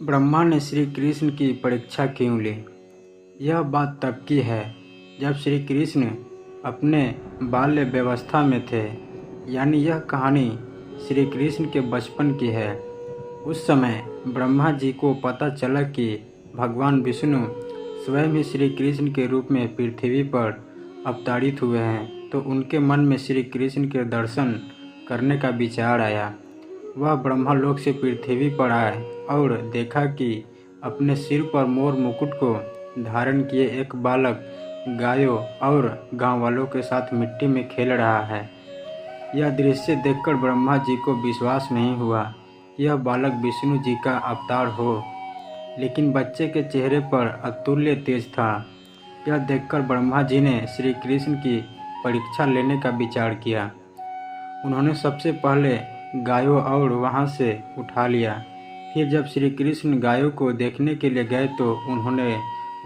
ब्रह्मा ने श्री कृष्ण की परीक्षा क्यों ली? यह बात तब की है जब श्री कृष्ण अपने बाल्य व्यवस्था में थे, यानी यह कहानी श्री कृष्ण के बचपन की है। उस समय ब्रह्मा जी को पता चला कि भगवान विष्णु स्वयं ही श्री कृष्ण के रूप में पृथ्वी पर अवतरित हुए हैं, तो उनके मन में श्री कृष्ण के दर्शन करने का विचार आया। वह ब्रह्मलोक से पृथ्वी पर आए और देखा कि अपने सिर पर मोर मुकुट को धारण किए एक बालक गायों और गांव वालों के साथ मिट्टी में खेल रहा है। यह दृश्य देखकर ब्रह्मा जी को विश्वास नहीं हुआ कि यह बालक विष्णु जी का अवतार हो, लेकिन बच्चे के चेहरे पर अतुल्य तेज था। यह देखकर ब्रह्मा जी ने श्री कृष्ण की परीक्षा लेने का विचार किया। उन्होंने सबसे पहले गायों और वहां से उठा लिया। फिर जब श्री कृष्ण गायों को देखने के लिए गए तो उन्होंने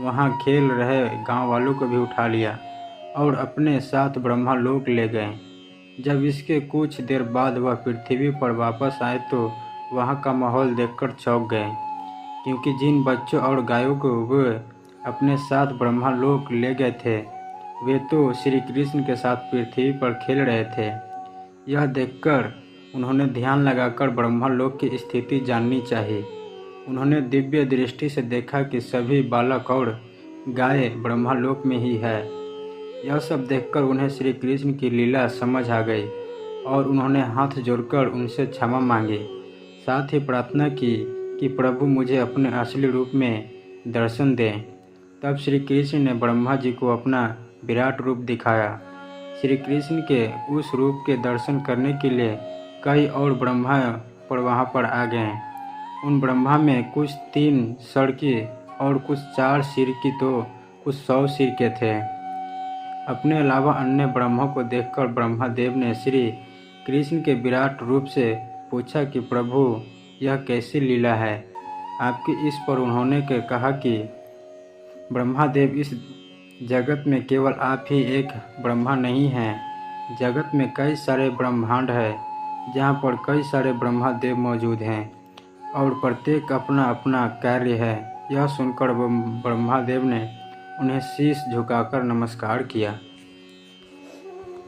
वहां खेल रहे गांव वालों को भी उठा लिया और अपने साथ ब्रह्मलोक ले गए। जब इसके कुछ देर बाद वह पृथ्वी पर वापस आए तो वहां का माहौल देखकर चौंक गए, क्योंकि जिन बच्चों और गायों को वे अपने साथ ब्रह्मलोक ले गए थे, वे तो श्री कृष्ण के साथ पृथ्वी पर खेल रहे थे। यह देखकर उन्होंने ध्यान लगाकर ब्रह्मलोक की स्थिति जाननी चाहिए। उन्होंने दिव्य दृष्टि से देखा कि सभी बालक और गाय ब्रह्मलोक में ही है। यह सब देखकर उन्हें श्री कृष्ण की लीला समझ आ गई और उन्होंने हाथ जोड़कर उनसे क्षमा मांगी। साथ ही प्रार्थना की कि प्रभु मुझे अपने असली रूप में दर्शन दें। तब श्री कृष्ण ने ब्रह्मा जी को अपना विराट रूप दिखाया। श्री कृष्ण के उस रूप के दर्शन करने के लिए कई और ब्रह्मा वहाँ पर आ गए। उन ब्रह्मा में कुछ 3 सर की और कुछ 4 सिर की तो कुछ 100 सिर के थे। अपने अलावा अन्य ब्रह्मों को देखकर ब्रह्मदेव ने श्री कृष्ण के विराट रूप से पूछा कि प्रभु यह कैसी लीला है आपकी। इस पर उन्होंने कहा कि ब्रह्मदेव, इस जगत में केवल आप ही एक ब्रह्मा नहीं हैं। जगत में कई सारे ब्रह्मांड हैं जहाँ पर कई सारे ब्रह्मदेव मौजूद हैं और प्रत्येक अपना अपना कार्य है। यह सुनकर ब्रह्मदेव ने उन्हें शीश झुकाकर नमस्कार किया।